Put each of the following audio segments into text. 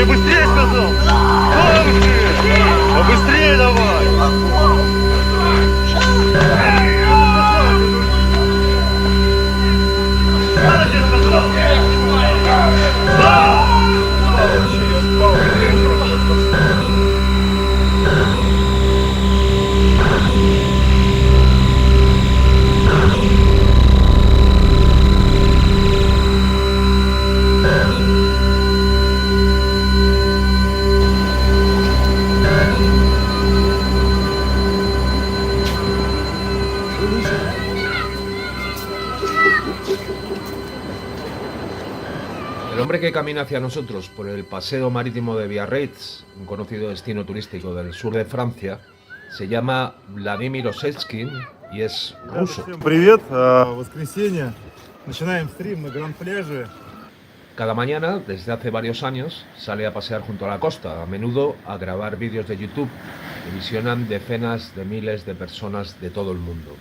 Ты быстрее сказал? Побыстрее давай! El hombre que camina hacia nosotros por el paseo marítimo de Biarritz, un conocido destino turístico del sur de Francia, se llama Vladimir Osetskin y es ruso. Всем привет, воскресенье. Начинаем стрим на Гранд-Пляже. Cada mañana, desde hace varios años, sale a pasear junto a la costa, a menudo a grabar vídeos de YouTube que visionan decenas de miles de personas de todo el mundo.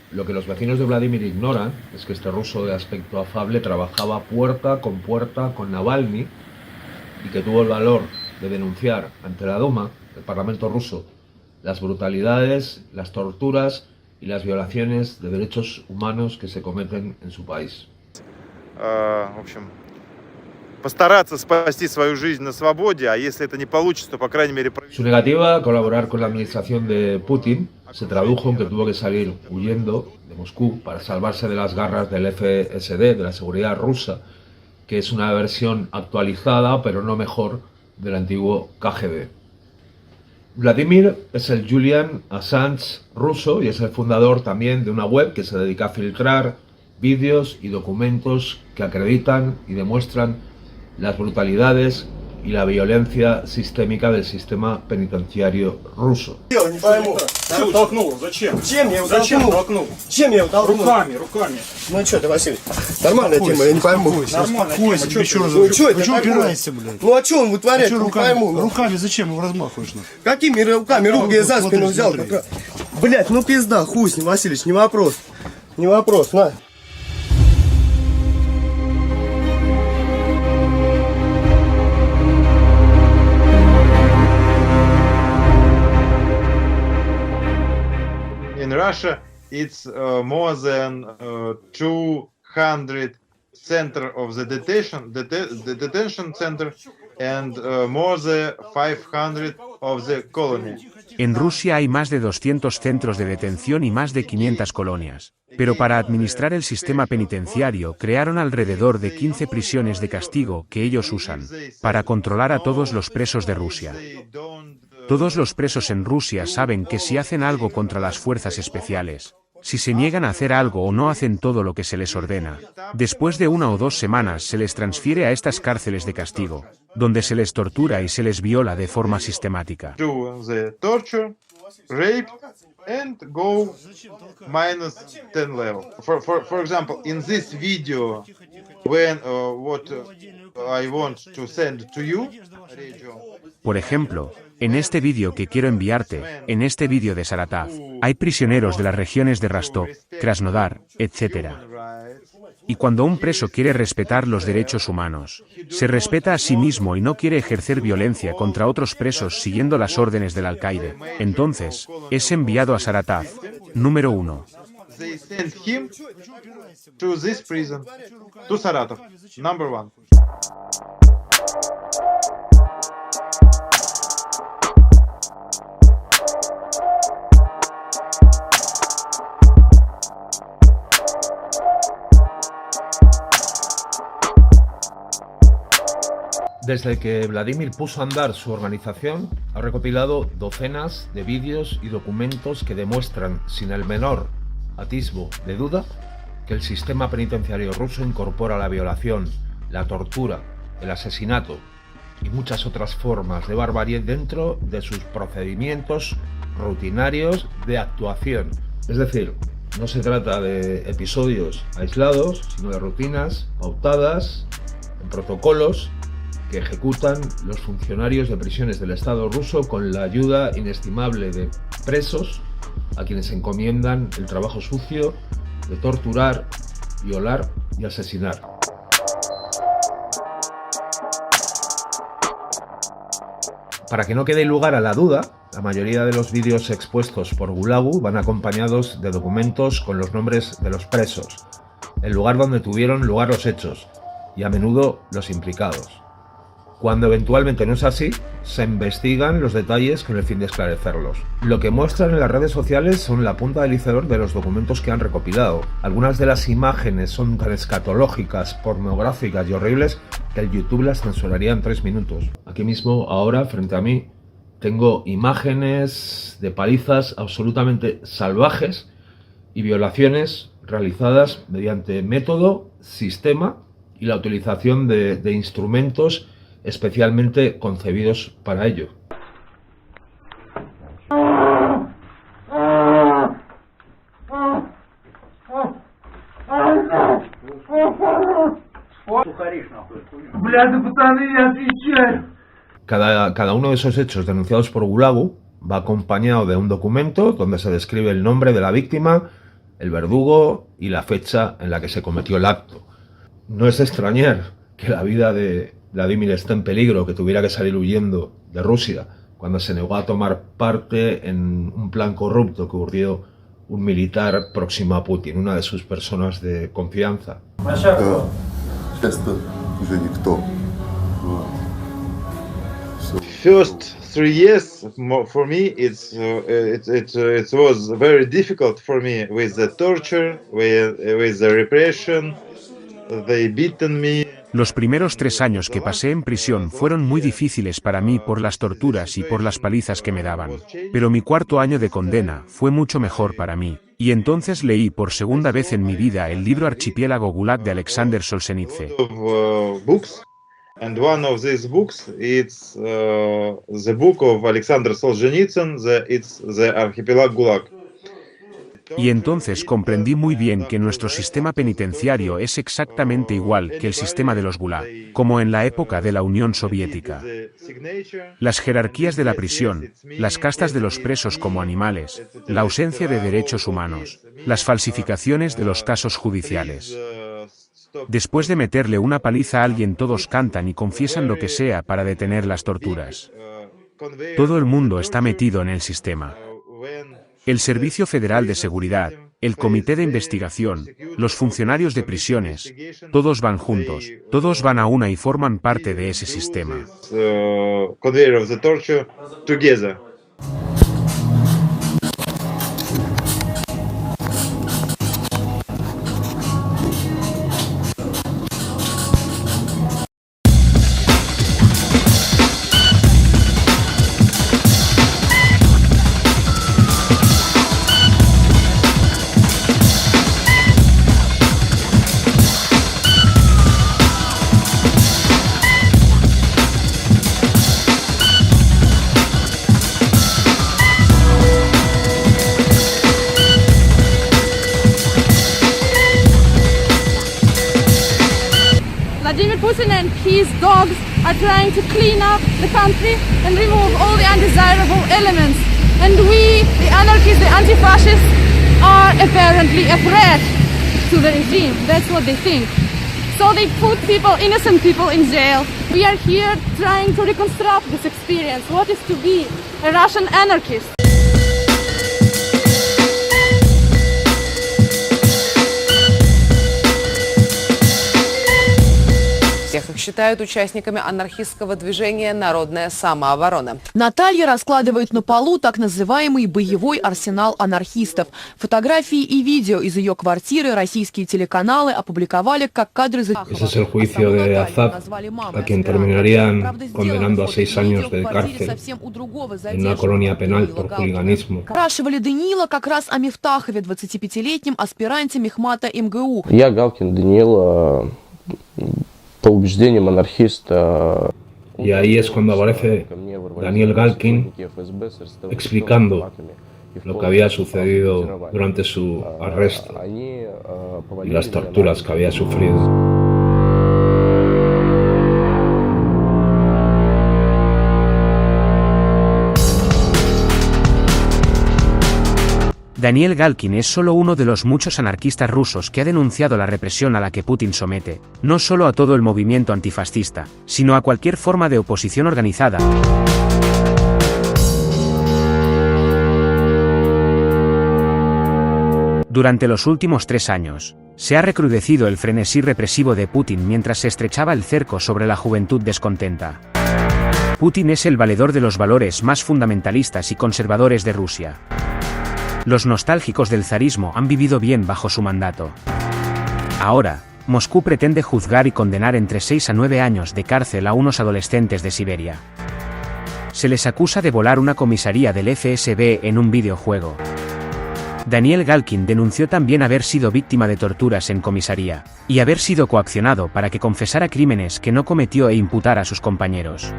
Lo que los vecinos de Vladimir ignoran es que este ruso de aspecto afable trabajaba puerta con Navalny y que tuvo el valor de denunciar ante la Duma, el Parlamento ruso, las brutalidades, las torturas y las violaciones de derechos humanos que se cometen en su país. В общем, постараться спасти свою жизнь на свободе, а если это не получится, то, по крайней мере... Su negativa a colaborar con la administración de Putin se tradujo en que tuvo que salir huyendo de Moscú para salvarse de las garras del FSD, de la seguridad rusa, que es una versión actualizada, pero no mejor, del antiguo KGB. Vladimir es el Julian Assange ruso y es el fundador también de una web que se dedica a filtrar vídeos y documentos que acreditan y demuestran las brutalidades y la violencia sistémica del sistema penitenciario ruso. Не пойму. Что толкнул? Зачем? Чем я его Зачем толкнул? толкнул? Чем я его толкнул? Руками. Ну что ты, Василий? Нормальная тема, я не пойму. Успокойся, Ну еще раз. что это Вы чего такое? упираешься, блядь? Ну а что он вытворяет? Чё Не пойму. ну. руками зачем его размахиваешь? Какими руками? Руки я за спину взял. Смотри. Блять, ну пизда, хуй с ним, Васильевич, не вопрос. Не вопрос, на. In Russia, it's more than 200 center of the detention center, and more than 500 of the colony. En Rusia hay más de 200 centros de detención y más de 500 colonias. Pero para administrar el sistema penitenciario crearon alrededor de 15 prisiones de castigo que ellos usan para controlar a todos los presos de Rusia. Todos los presos en Rusia saben que si hacen algo contra las fuerzas especiales, si se niegan a hacer algo o no hacen todo lo que se les ordena, después de 1 o 2 semanas se les transfiere a estas cárceles de castigo, donde se les tortura y se les viola de forma sistemática. Do the torture, rape, and go minus 10 level. For example, in this video, when what I want to send to you, Por ejemplo, en este vídeo que quiero enviarte, en este vídeo de Saratov, hay prisioneros de las regiones de Rostov, Krasnodar, etc. Y cuando un preso quiere respetar los derechos humanos, se respeta a sí mismo y no quiere ejercer violencia contra otros presos siguiendo las órdenes del alcaide, entonces, es enviado a Saratov, número 1. they send him to this prison, to Saratov, number 1. Desde que Vladimir puso a andar su organización, ha recopilado docenas de vídeos y documentos que demuestran, sin el menor atisbo de duda, que el sistema penitenciario ruso incorpora la violación, la tortura, el asesinato y muchas otras formas de barbarie dentro de sus procedimientos rutinarios de actuación. Es decir, no se trata de episodios aislados, sino de rutinas pautadas en protocolos que ejecutan los funcionarios de prisiones del Estado ruso con la ayuda inestimable de presos a quienes encomiendan el trabajo sucio de torturar, violar y asesinar. Para que no quede lugar a la duda, la mayoría de los vídeos expuestos por Gulagu van acompañados de documentos con los nombres de los presos, el lugar donde tuvieron lugar los hechos y a menudo los implicados. Cuando eventualmente no es así, se investigan los detalles con el fin de esclarecerlos. Lo que muestran en las redes sociales son la punta del iceberg de los documentos que han recopilado. Algunas de las imágenes son tan escatológicas, pornográficas y horribles que el YouTube las censuraría en 3 minutos. Aquí mismo, ahora, frente a mí, tengo imágenes de palizas absolutamente salvajes y violaciones realizadas mediante método, sistema y la utilización de instrumentos especialmente concebidos para ello. Cada uno de esos hechos denunciados por Gulagu va acompañado de un documento donde se describe el nombre de la víctima, el verdugo y la fecha en la que se cometió el acto. No es extrañar que la vida de Vladimir esté en peligro, que tuviera que salir huyendo de Rusia cuando se negó a tomar parte en un plan corrupto que urdió un militar próximo a Putin, una de sus personas de confianza. First 3 years for me it was very difficult for me with the torture, with the repression. They beaten me. Los primeros 3 años que pasé en prisión fueron muy difíciles para mí por las torturas y por las palizas que me daban. Pero mi 4º año de condena fue mucho mejor para mí. Y entonces leí por segunda vez en mi vida el libro Archipiélago Gulag de Alexander Solzhenitsyn. And one of these books, it's the book of Alexander Solzhenitsyn, it's the Archipiélago Gulag. Y entonces comprendí muy bien que nuestro sistema penitenciario es exactamente igual que el sistema de los Gulag, como en la época de la Unión Soviética. Las jerarquías de la prisión, las castas de los presos como animales, la ausencia de derechos humanos, las falsificaciones de los casos judiciales. Después de meterle una paliza a alguien, todos cantan y confiesan lo que sea para detener las torturas. Todo el mundo está metido en el sistema. El Servicio Federal de Seguridad, el Comité de Investigación, los funcionarios de prisiones, todos van juntos, todos van a una y forman parte de ese sistema. Vladimir Putin and his dogs are trying to clean up the country and remove all the undesirable elements. And we, the anarchists, the anti-fascists, are apparently a threat to the regime. That's what they think. So they put people, innocent people, in jail. We are here trying to reconstruct this experience. What is to be a Russian anarchist? Всех их считают участниками анархистского движения «Народная самооборона». Наталья раскладывает на полу так называемый боевой арсенал анархистов. Фотографии и видео из ее квартиры российские телеканалы опубликовали как кадры из... Ese es el juicio de Azad, a quien terminarían condenando a 6 años de cárcel en una colonia penal por хуliganismo. Спрашивали Даниила как раз о Мифтахове, 25-летнем аспиранте Мехмата МГУ. Я Галкин Даниил, по убеждениям анархиста. Y ahí es cuando aparece Daniel Galkin explicando lo que había sucedido durante su arresto y las torturas que había sufrido. Daniel Galkin es solo uno de los muchos anarquistas rusos que ha denunciado la represión a la que Putin somete, no solo a todo el movimiento antifascista, sino a cualquier forma de oposición organizada. Durante los últimos 3 años, se ha recrudecido el frenesí represivo de Putin mientras se estrechaba el cerco sobre la juventud descontenta. Putin es el valedor de los valores más fundamentalistas y conservadores de Rusia. Los nostálgicos del zarismo han vivido bien bajo su mandato. Ahora, Moscú pretende juzgar y condenar entre 6 a 9 años de cárcel a unos adolescentes de Siberia. Se les acusa de volar una comisaría del FSB en un videojuego. Daniel Galkin denunció también haber sido víctima de torturas en comisaría, y haber sido coaccionado para que confesara crímenes que no cometió e imputara a sus compañeros.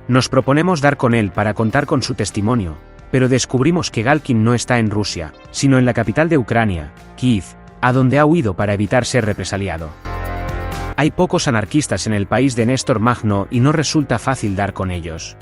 Nos proponemos dar con él para contar con su testimonio, pero descubrimos que Galkin no está en Rusia, sino en la capital de Ucrania, Kiev, a donde ha huido para evitar ser represaliado. Hay pocos anarquistas en el país de Néstor Magno y no resulta fácil dar con ellos.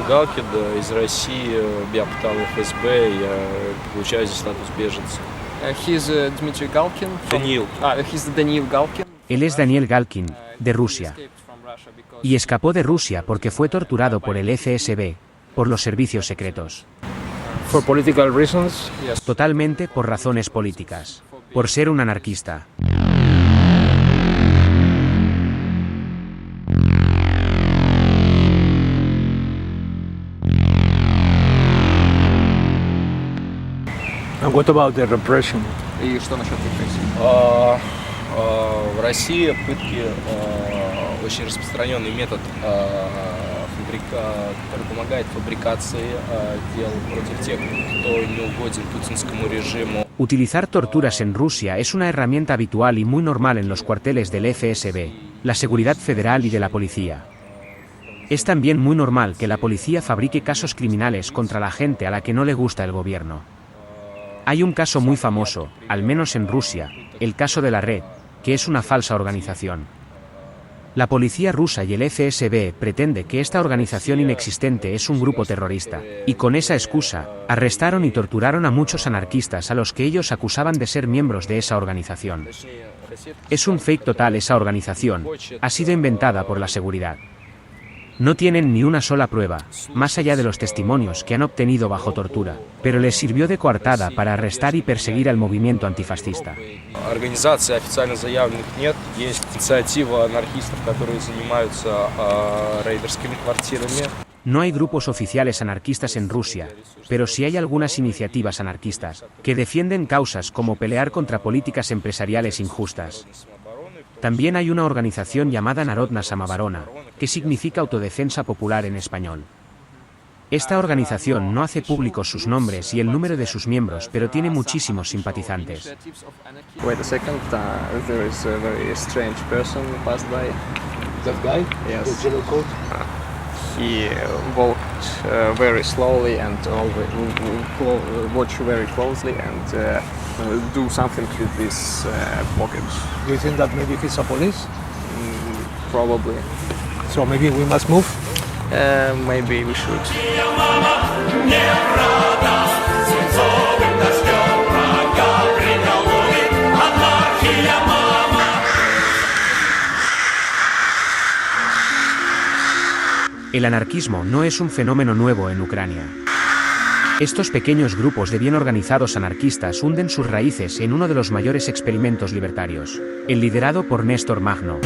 Галкин из России, я попал в ФСБ, я получаю здесь статус беженца. He's Dmitry Galkin. Даниил. He's Daniil Galkin. Él es Daniel Galkin, de Rusia. Y escapó de Rusia porque fue torturado por el FSB, por los servicios secretos. For political reasons. Yes. Totalmente por razones políticas. Por ser un anarquista. And what about the repression? И что насчет репрессий? В России пытки очень распространенный метод, который помогает фабрикации дел против тех, кто не угоден путинскому режиму. Utilizar torturas en Rusia es una herramienta habitual y muy normal en los cuarteles del FSB, la Seguridad Federal y de la policía. Es también muy normal que la policía fabrique casos criminales contra la gente a la que no le gusta el gobierno. Hay un caso muy famoso, al menos en Rusia, el caso de la Red, que es una falsa organización. La policía rusa y el FSB pretende que esta organización inexistente es un grupo terrorista, y con esa excusa, arrestaron y torturaron a muchos anarquistas a los que ellos acusaban de ser miembros de esa organización. Es un fake total, esa organización ha sido inventada por la seguridad. No tienen ni una sola prueba, más allá de los testimonios que han obtenido bajo tortura, pero les sirvió de coartada para arrestar y perseguir al movimiento antifascista. Организаций официально заявленных нет, есть инициатива анархистов, которые занимаются рейдерскими квартирами. No hay grupos oficiales anarquistas en Rusia, pero sí hay algunas iniciativas anarquistas que defienden causas como pelear contra políticas empresariales injustas. También hay una organización llamada Narodna Samoborona, que significa autodefensa popular en español. Esta organización no hace públicos sus nombres y el número de sus miembros, pero tiene muchísimos simpatizantes. Wait a second, there is a very strange person passed by. That guy? Yes. The yellow coat? He walked very slowly and watch very closely and do something with his pockets. Do you think that maybe he's a police? Probably. So maybe we must move? Maybe we should. El anarquismo no es un fenómeno nuevo en Ucrania. Estos pequeños grupos de bien organizados anarquistas hunden sus raíces en uno de los mayores experimentos libertarios, el liderado por Néstor Magno.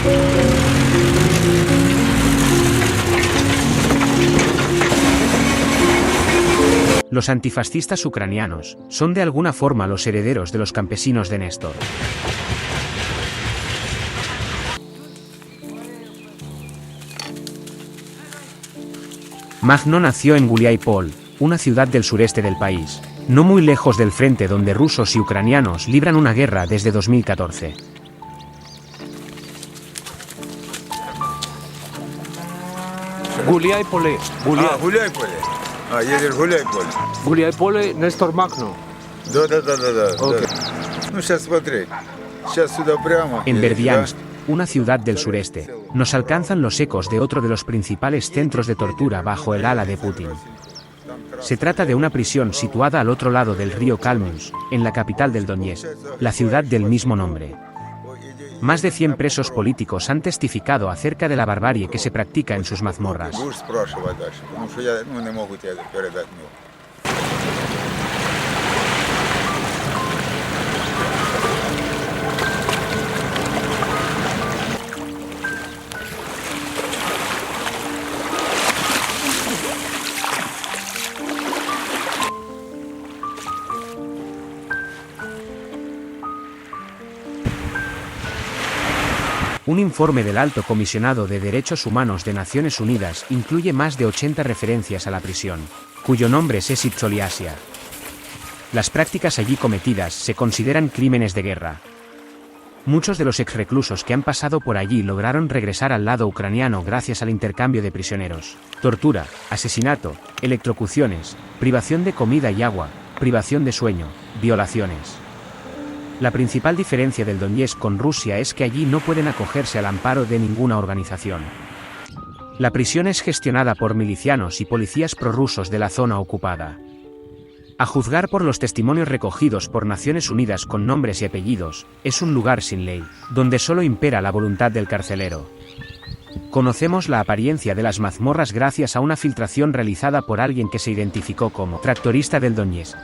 Los antifascistas ucranianos son de alguna forma los herederos de los campesinos de Néstor. Magno nació en Guliáy-Pol, una ciudad del sureste del país, no muy lejos del frente donde rusos y ucranianos libran una guerra desde 2014. Guliáy-Polé. Guliáy-Polé. А, едешь гулять, поле? Гуляй-поле, Нестор Макно. Да. Ну, сейчас смотри. Сейчас сюда прямо. En едешь, Berdiansk, una ciudad del sureste, nos alcanzan los ecos de otro de los principales centros de tortura bajo el ala de Putin. Se trata de una prisión situada al otro lado del río Kalmius, en la capital del Donetsk, la ciudad del mismo nombre. Más de 100 presos políticos han testificado acerca de la barbarie que se practica en sus mazmorras. Будешь спрашивать дальше, потому что я не могу тебе передать. Un informe del Alto Comisionado de Derechos Humanos de Naciones Unidas incluye más de 80 referencias a la prisión, cuyo nombre es Izoliasia. Las prácticas allí cometidas se consideran crímenes de guerra. Muchos de los exreclusos que han pasado por allí lograron regresar al lado ucraniano gracias al intercambio de prisioneros. Tortura, asesinato, electrocuciones, privación de comida y agua, privación de sueño, violaciones. La principal diferencia del Donetsk con Rusia es que allí no pueden acogerse al amparo de ninguna organización. La prisión es gestionada por milicianos y policías prorrusos de la zona ocupada. A juzgar por los testimonios recogidos por Naciones Unidas con nombres y apellidos, es un lugar sin ley, donde solo impera la voluntad del carcelero. Conocemos la apariencia de las mazmorras gracias a una filtración realizada por alguien que se identificó como tractorista del Donetsk.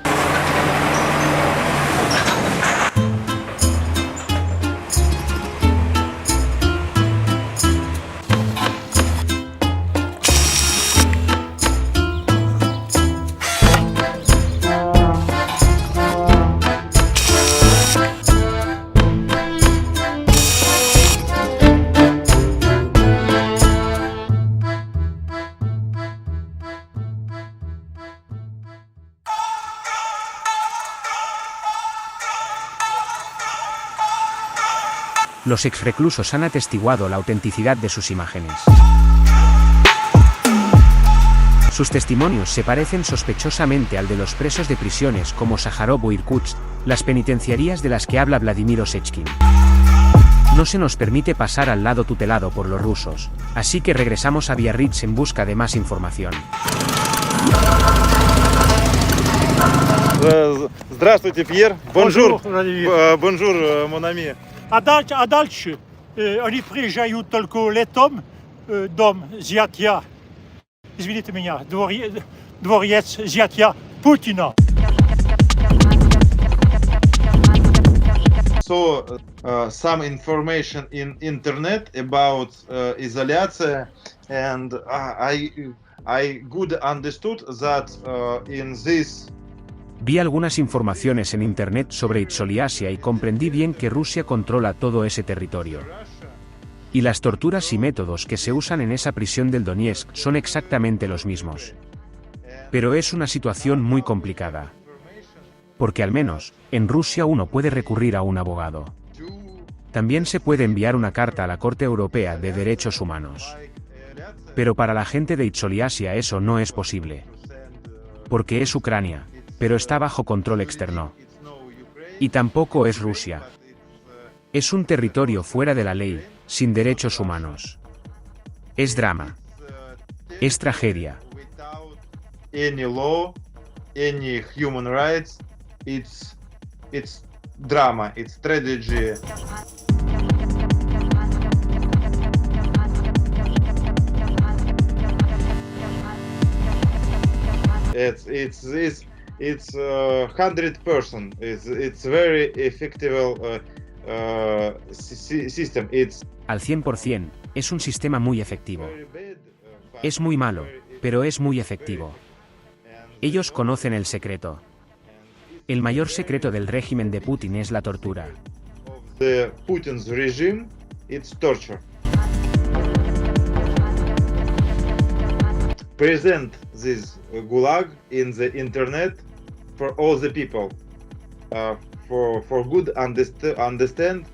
Los exreclusos han atestiguado la autenticidad de sus imágenes. Sus testimonios se parecen sospechosamente al de los presos de prisiones como Sájarov o Irkutsk, las penitenciarías de las que habla Vladimir Osechkin. No se nos permite pasar al lado tutelado por los rusos, así que regresamos a Biarritz en busca de más información. Здравствуйте, Пьер. Bonjour. Bonjour, mon ami. А дальше они приезжают только летом, дом зятя, извините меня, дворец зятя Путина. So, some information in internet about изоляция, and I good understood that in this. Vi algunas informaciones en internet sobre Izoliasia y comprendí bien que Rusia controla todo ese territorio. Y las torturas y métodos que se usan en esa prisión del Donetsk son exactamente los mismos. Pero es una situación muy complicada. Porque al menos, en Rusia uno puede recurrir a un abogado. También se puede enviar una carta a la Corte Europea de Derechos Humanos. Pero para la gente de Izoliasia eso no es posible. Porque es Ucrania, pero está bajo control externo. Y tampoco es Rusia. Es un territorio fuera de la ley, sin derechos humanos. Es drama. Es tragedia. Any law, any human rights, it's drama, it's tragedy. It's 100%. It's very effective system. Al 100%, es un sistema muy efectivo. Es muy malo, pero es muy efectivo. Ellos conocen el secreto. El mayor secreto del régimen de Putin es la tortura. The Putin's regime, it's torture. Present this gulag in the internet for all the people, for good understand.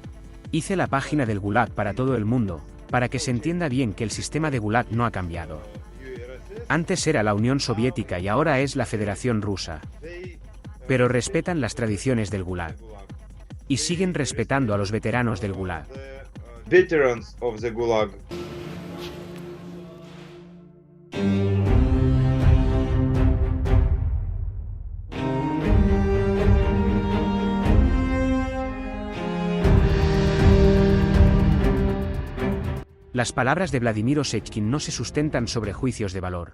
Hice la página del gulag para todo el mundo, para que se entienda bien que el sistema de gulag no ha cambiado. Antes era la Unión Soviética y ahora es la Federación Rusa. Pero respetan las tradiciones del Gulag. Y siguen respetando a los veteranos del Gulag. Veterans of the Gulag. Las palabras de Vladimir Osechkin no se sustentan sobre juicios de valor.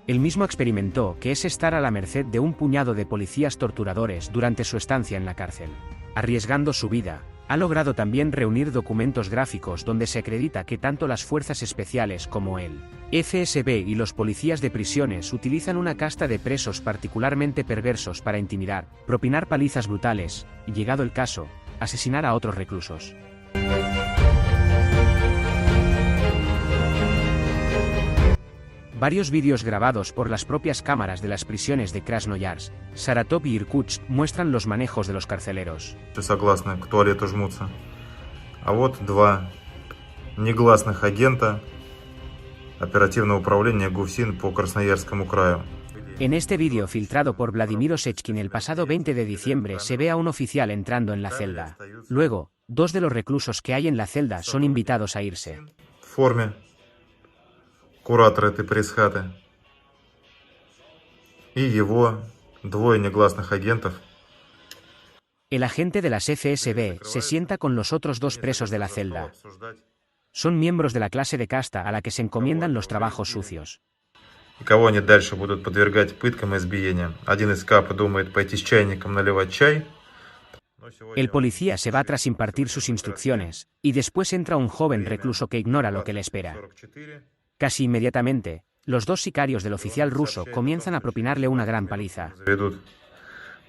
Él mismo experimentó que es estar a la merced de un puñado de policías torturadores durante su estancia en la cárcel. Arriesgando su vida, ha logrado también reunir documentos gráficos donde se acredita que tanto las fuerzas especiales como el FSB y los policías de prisiones utilizan una casta de presos particularmente perversos para intimidar, propinar palizas brutales, y llegado el caso, asesinar a otros reclusos. Varios vídeos grabados por las propias cámaras de las prisiones de Krasnoyarsk, Saratov y Irkutsk muestran los manejos de los carceleros. Согласны к туалету жмутся. А вот два негласных агента оперативного управления ГУФСИН по Красноярскому краю. En este vídeo filtrado por Vladimir Osechkin el pasado 20 de diciembre se ve a un oficial entrando en la celda. Luego, dos de los reclusos que hay en la celda son invitados a irse. В форме. Куратор этой пресс-хаты. И его двое негласных агентов. El agente de las FSB se sienta con los otros dos presos de la celda. Son miembros de la clase de casta a la que se encomiendan los trabajos sucios. И кого они дальше будут подвергать пыткам и избиениям? Один из капа думает пойти с чайником наливать чай. El policía se va tras impartir sus instrucciones, y después entra un joven recluso que ignora lo que le espera. Casi inmediatamente, los dos sicarios del oficial ruso comienzan a propinarle una gran paliza.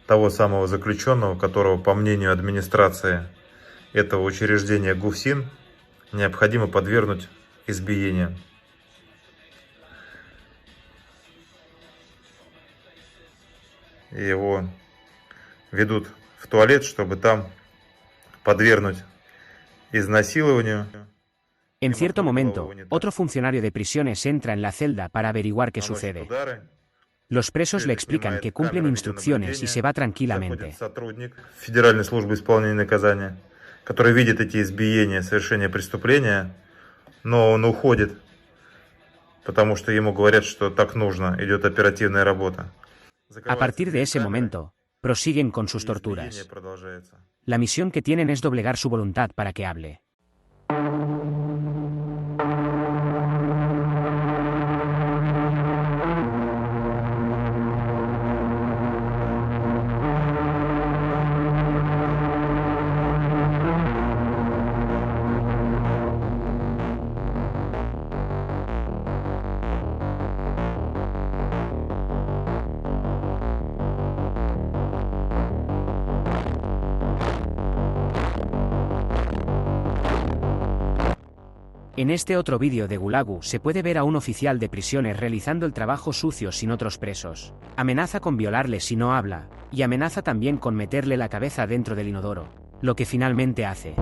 Того самого заключенного, которого, по мнению администрации этого учреждения ГУФСИН, необходимо подвергнуть избиениям. Его ведут в туалет, чтобы там подвергнуть изнасилованию. En cierto momento, otro funcionario de prisiones entra en la celda para averiguar qué sucede. Los presos le explican que cumplen instrucciones y se va tranquilamente. Сотрудник Федеральной службы исполнения наказания, который видит эти избиения, совершение преступления, но он уходит, потому что ему говорят, что так нужно, идет оперативная работа. A partir de ese momento, prosiguen con sus torturas. La misión que tienen es doblegar su voluntad para que hable. En este otro vídeo de Gulagu se puede ver a un oficial de prisiones realizando el trabajo sucio sin otros presos. Amenaza con violarle si no habla, y amenaza también con meterle la cabeza dentro del inodoro, lo que finalmente hace.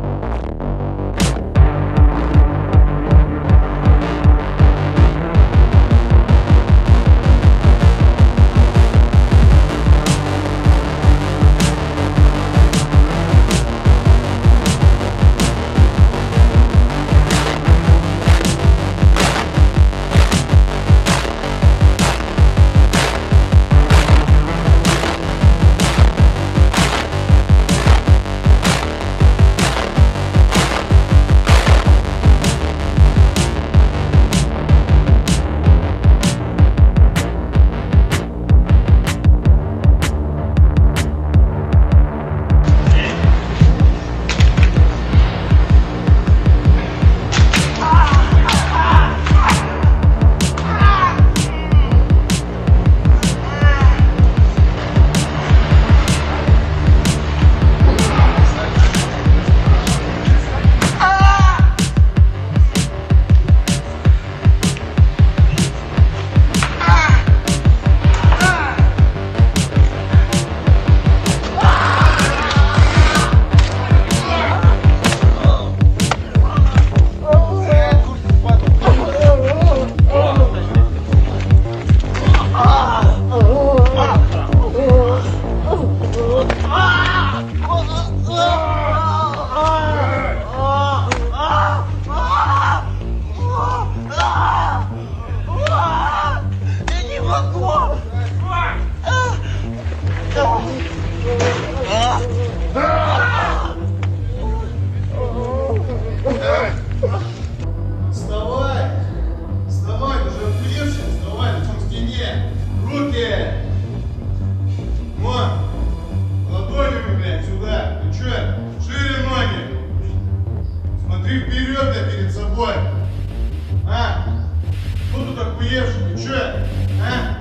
охуевший, ты чё? А?